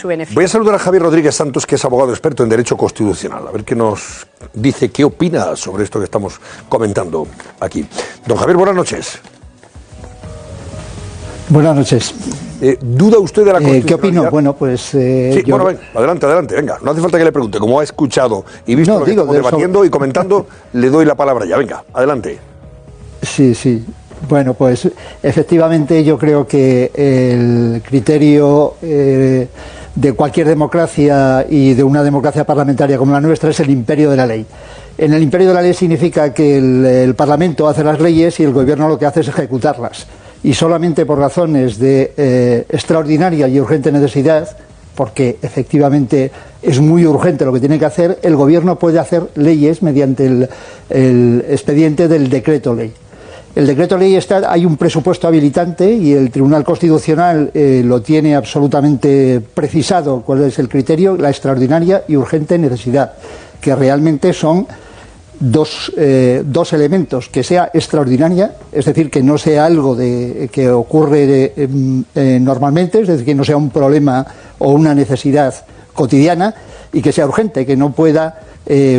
su beneficio. Voy a saludar a Javier Rodríguez Santos, que es abogado experto en Derecho Constitucional, a ver qué nos dice, qué opina sobre esto que estamos comentando aquí. Don Javier, buenas noches. Buenas noches. ¿Duda usted de la constitucionalidad? ¿Qué opino? Bueno, pues... sí, bueno, ven, adelante, venga. No hace falta que le pregunte. Como ha escuchado y visto lo que estamos debatiendo y comentando, le doy la palabra ya. Venga, adelante. Sí. Bueno, pues efectivamente yo creo que el criterio de cualquier democracia y de una democracia parlamentaria como la nuestra es el imperio de la ley. En el imperio de la ley significa que el Parlamento hace las leyes y el Gobierno lo que hace es ejecutarlas. Y solamente por razones de extraordinaria y urgente necesidad, porque efectivamente es muy urgente lo que tiene que hacer, el Gobierno puede hacer leyes mediante el expediente del decreto ley. El decreto ley hay un presupuesto habilitante y el Tribunal Constitucional lo tiene absolutamente precisado cuál es el criterio, la extraordinaria y urgente necesidad, que realmente son dos elementos: que sea extraordinaria, es decir, que no sea algo que ocurre normalmente, es decir, que no sea un problema o una necesidad cotidiana, y que sea urgente, que no pueda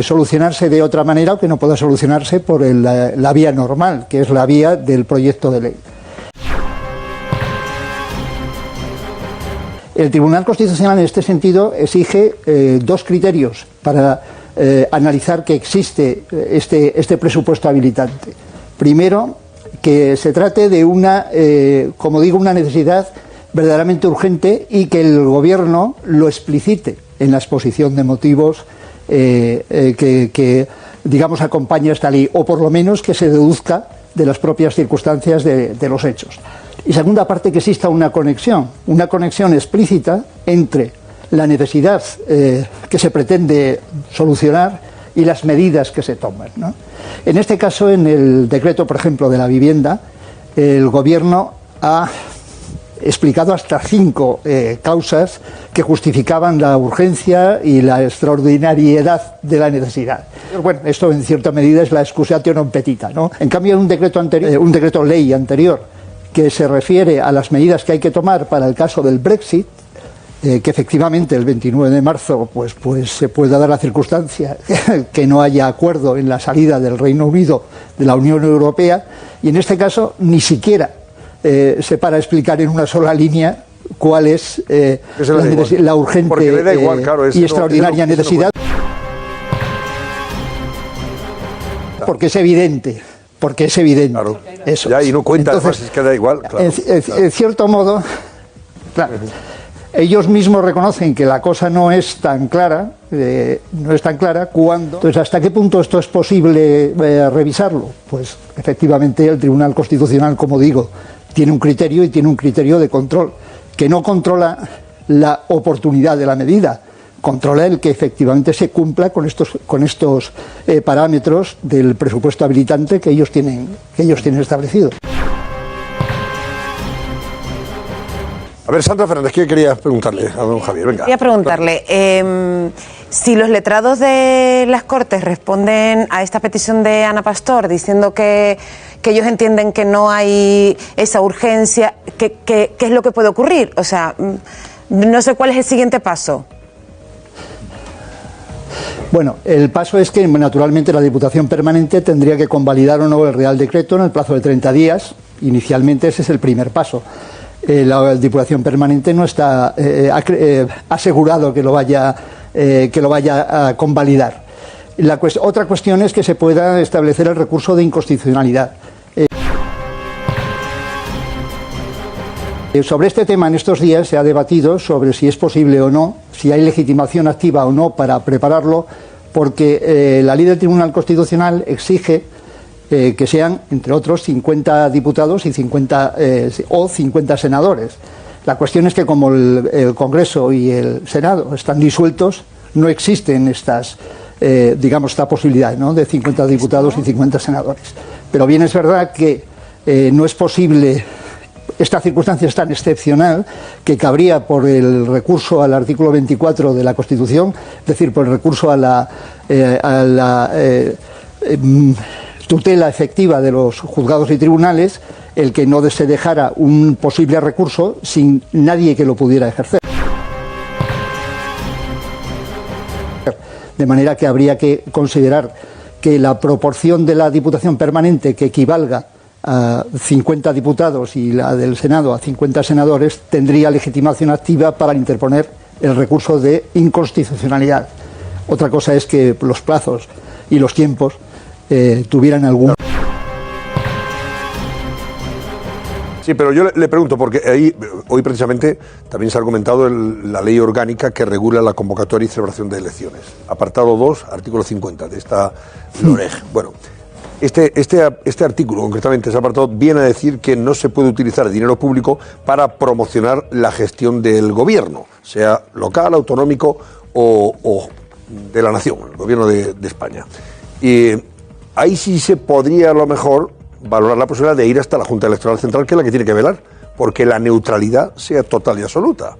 solucionarse de otra manera o que no pueda solucionarse por la vía normal, que es la vía del proyecto de ley. El Tribunal Constitucional en este sentido exige dos criterios para analizar que existe este presupuesto habilitante. Primero, que se trate de una necesidad verdaderamente urgente y que el Gobierno lo explicite en la exposición de motivos que digamos acompaña esta ley, o por lo menos que se deduzca de las propias circunstancias de los hechos. Y segunda parte, que exista una conexión explícita entre la necesidad que se pretende solucionar y las medidas que se toman, ¿no? En este caso, en el decreto, por ejemplo, de la vivienda, el Gobierno ha explicado hasta 5 causas que justificaban la urgencia y la extraordinariedad de la necesidad. Bueno, esto en cierta medida es la excusatio non petita, ¿no? En cambio, un decreto ley anterior que se refiere a las medidas que hay que tomar para el caso del Brexit, que efectivamente el 29 de marzo pues se puede dar la circunstancia que no haya acuerdo en la salida del Reino Unido de la Unión Europea, y en este caso ni siquiera se para explicar en una sola línea cuál es la urgente y extraordinaria necesidad, porque es evidente. Claro. Eso. Ya, y no cuenta. Entonces, además, es que da igual. Claro. En cierto modo, claro, ellos mismos reconocen que la cosa no es tan clara cuando... Entonces, ¿hasta qué punto esto es posible revisarlo? Pues efectivamente el Tribunal Constitucional, como digo, tiene un criterio de control, que no controla la oportunidad de la medida, controla el que efectivamente se cumpla con estos parámetros del presupuesto habilitante que ellos tienen establecido. A ver, Sandra Fernández, ¿qué querías preguntarle a don Javier? Venga. Quería preguntarle, si los letrados de las Cortes responden a esta petición de Ana Pastor diciendo que ellos entienden que no hay esa urgencia, ¿qué es lo que puede ocurrir? O sea, no sé cuál es el siguiente paso. Bueno, el paso es que naturalmente la Diputación Permanente tendría que convalidar o no el Real Decreto en el plazo de 30 días. Inicialmente ese es el primer paso. La Diputación Permanente no está asegurado que lo vaya a convalidar. Otra cuestión es que se pueda establecer el recurso de inconstitucionalidad. Sobre este tema en estos días se ha debatido sobre si es posible o no, si hay legitimación activa o no para prepararlo, porque la ley del Tribunal Constitucional exige que sean, entre otros, 50 diputados y 50 senadores. La cuestión es que como el Congreso y el Senado están disueltos, no existen esta posibilidad, ¿no?, de 50 diputados y 50 senadores. Pero bien es verdad que no es posible. Esta circunstancia es tan excepcional que cabría por el recurso al artículo 24 de la Constitución, es decir, por el recurso a la tutela efectiva de los juzgados y tribunales, el que no se dejara un posible recurso sin nadie que lo pudiera ejercer. de manera que habría que considerar que la proporción de la Diputación permanente que equivalga a 50 diputados y la del Senado a 50 senadores tendría legitimación activa para interponer el recurso de inconstitucionalidad. Otra cosa es que los plazos y los tiempos tuvieran algún... Sí, pero yo le pregunto, porque hoy precisamente también se ha argumentado la ley orgánica que regula la convocatoria y celebración de elecciones. Apartado 2, artículo 50 de esta LOREG. Bueno, este artículo, concretamente, ese apartado, viene a decir que no se puede utilizar dinero público para promocionar la gestión del gobierno, sea local, autonómico o de la nación, el gobierno de España. Y ahí sí se podría, a lo mejor, valorar la posibilidad de ir hasta la Junta Electoral Central, que es la que tiene que velar, porque la neutralidad sea total y absoluta.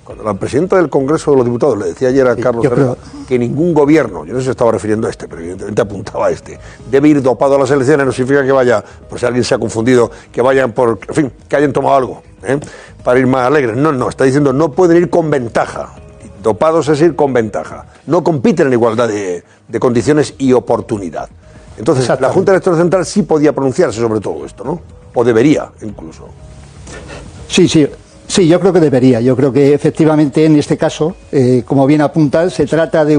Cuando la presidenta del Congreso de los Diputados le decía ayer a Carlos Herrera que ningún gobierno, yo no sé si se estaba refiriendo a este, pero evidentemente apuntaba a este, debe ir dopado a las elecciones, no significa que vaya, por si alguien se ha confundido, que vayan por, en fin, que hayan tomado algo, para ir más alegres. No, está diciendo no pueden ir con ventaja. Dopados es ir con ventaja. No compiten en igualdad de condiciones y oportunidad. Entonces, la Junta Electoral Central sí podía pronunciarse sobre todo esto, ¿no? O debería, incluso. Sí, yo creo que debería. Yo creo que efectivamente en este caso, como bien apunta, se trata de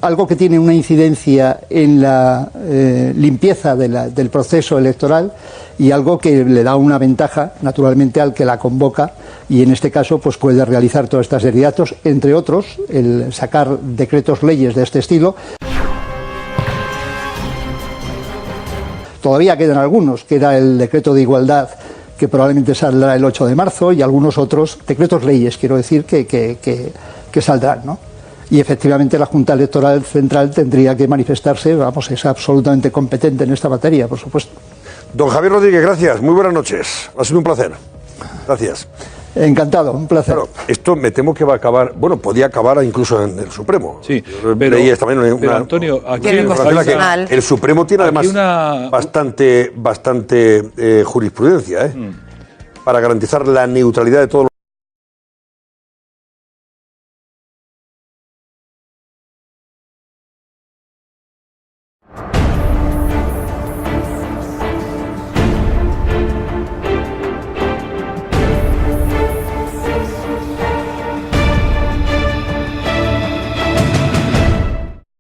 algo que tiene una incidencia en la limpieza del proceso electoral y algo que le da una ventaja, naturalmente, al que la convoca, y en este caso pues puede realizar toda esta serie de actos, entre otros, el sacar decretos leyes de este estilo. Todavía quedan algunos, queda el decreto de igualdad, que probablemente saldrá el 8 de marzo, y algunos otros decretos leyes, quiero decir, que saldrán, ¿no? Y efectivamente la Junta Electoral Central tendría que manifestarse, vamos, es absolutamente competente en esta materia, por supuesto. Don Javier Rodríguez, gracias, muy buenas noches, ha sido un placer. Gracias. Encantado, un placer. Claro, esto me temo que va a acabar, bueno, podía acabar incluso en el Supremo. Sí, pero Antonio, aquí el Supremo tiene además bastante jurisprudencia, para garantizar la neutralidad de todos los